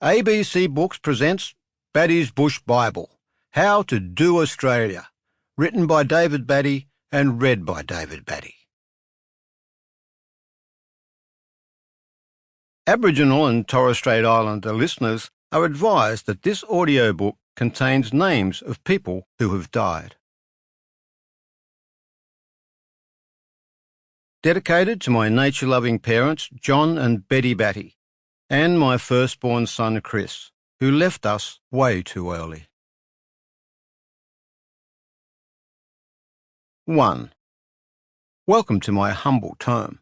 ABC Books presents Batty's Bush Bible, How to Do Australia, written by David Batty and read by David Batty. Aboriginal and Torres Strait Islander listeners are advised that this audiobook contains names of people who have died. Dedicated to my nature-loving parents, John and Betty Batty, and my firstborn son, Chris, who left us way too early. 1. Welcome to my humble tome.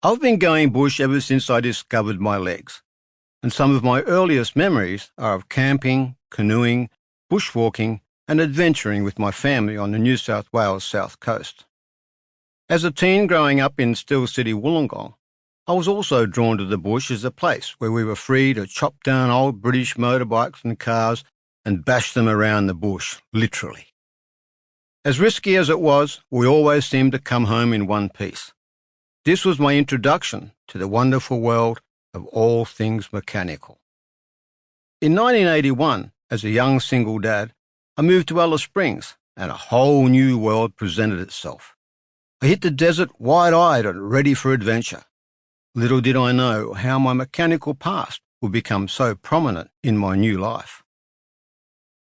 I've been going bush ever since I discovered my legs, and some of my earliest memories are of camping, canoeing, bushwalking and adventuring with my family on the New South Wales south coast. As a teen growing up in Still City, Wollongong, I was also drawn to the bush as a place where we were free to chop down old British motorbikes and cars and bash them around the bush, literally. As risky as it was, we always seemed to come home in one piece. This was my introduction to the wonderful world of all things mechanical. In 1981, as a young single dad, I moved to Alice Springs and a whole new world presented itself. I hit the desert wide-eyed and ready for adventure. Little did I know how my mechanical past would become so prominent in my new life.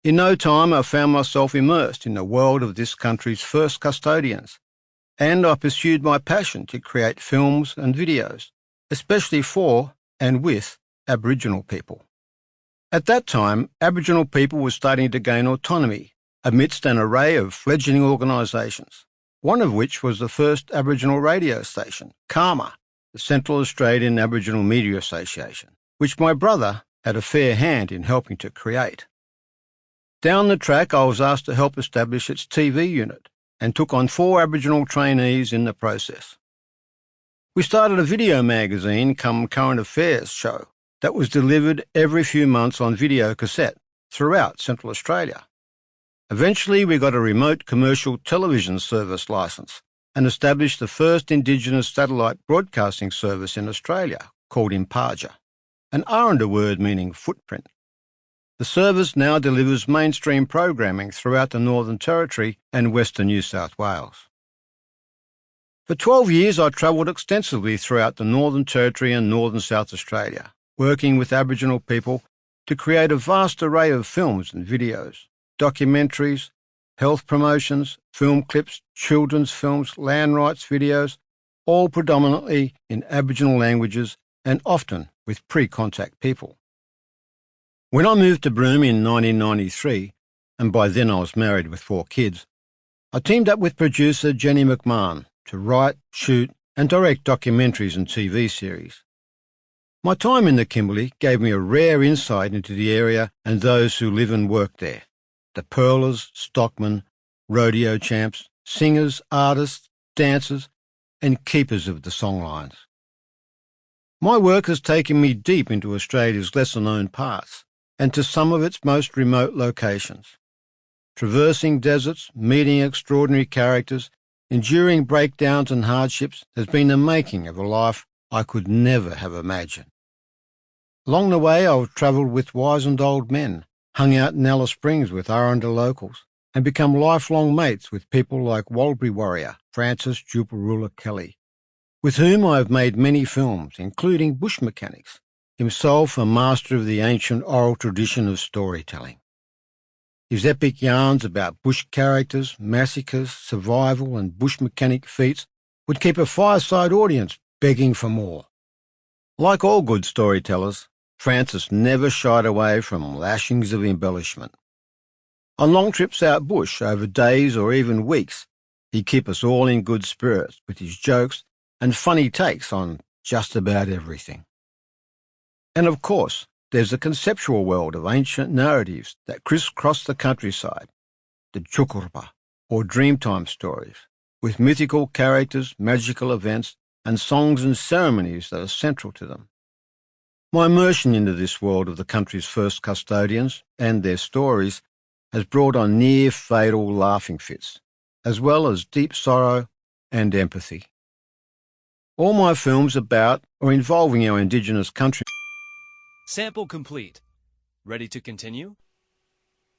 In no time, I found myself immersed in the world of this country's first custodians, and I pursued my passion to create films and videos, especially for and with Aboriginal people. At that time, Aboriginal people were starting to gain autonomy amidst an array of fledgling organisations, one of which was the first Aboriginal radio station, Karma, the Central Australian Aboriginal Media Association, which my brother had a fair hand in helping to create. Down the track, I was asked to help establish its TV unit and took on 4 Aboriginal trainees in the process. We started a video magazine cum current affairs show that was delivered every few months on video cassette throughout Central Australia. Eventually, we got a remote commercial television service licence and established the first Indigenous satellite broadcasting service in Australia, called Imparja, an Aranda word meaning footprint. The service now delivers mainstream programming throughout the Northern Territory and Western New South Wales. For 12 years, I travelled extensively throughout the Northern Territory and Northern South Australia, working with Aboriginal people to create a vast array of films and videos, documentaries, health promotions, film clips, children's films, land rights videos, all predominantly in Aboriginal languages and often with pre-contact people. When I moved to Broome in 1993, and by then I was married with 4 kids, I teamed up with producer Jenny McMahon to write, shoot and direct documentaries and TV series. My time in the Kimberley gave me a rare insight into the area and those who live and work there. The pearlers, stockmen, rodeo champs, singers, artists, dancers, and keepers of the songlines. My work has taken me deep into Australia's lesser-known parts and to some of its most remote locations. Traversing deserts, meeting extraordinary characters, enduring breakdowns and hardships has been the making of a life I could never have imagined. Along the way, I've travelled with wizened old men, hung out in Alice Springs with Aranda locals, and become lifelong mates with people like Walbury warrior Francis Juparula Kelly, with whom I have made many films, including Bush Mechanics, himself a master of the ancient oral tradition of storytelling. His epic yarns about bush characters, massacres, survival and bush mechanic feats would keep a fireside audience begging for more. Like all good storytellers, Francis never shied away from lashings of embellishment. On long trips out bush over days or even weeks, he'd keep us all in good spirits with his jokes and funny takes on just about everything. And of course, there's the conceptual world of ancient narratives that crisscross the countryside, the Chukurba, or Dreamtime stories, with mythical characters, magical events, and songs and ceremonies that are central to them. My immersion into this world of the country's first custodians and their stories has brought on near-fatal laughing fits, as well as deep sorrow and empathy. All my films about or involving our Indigenous country Sample complete. Ready to continue?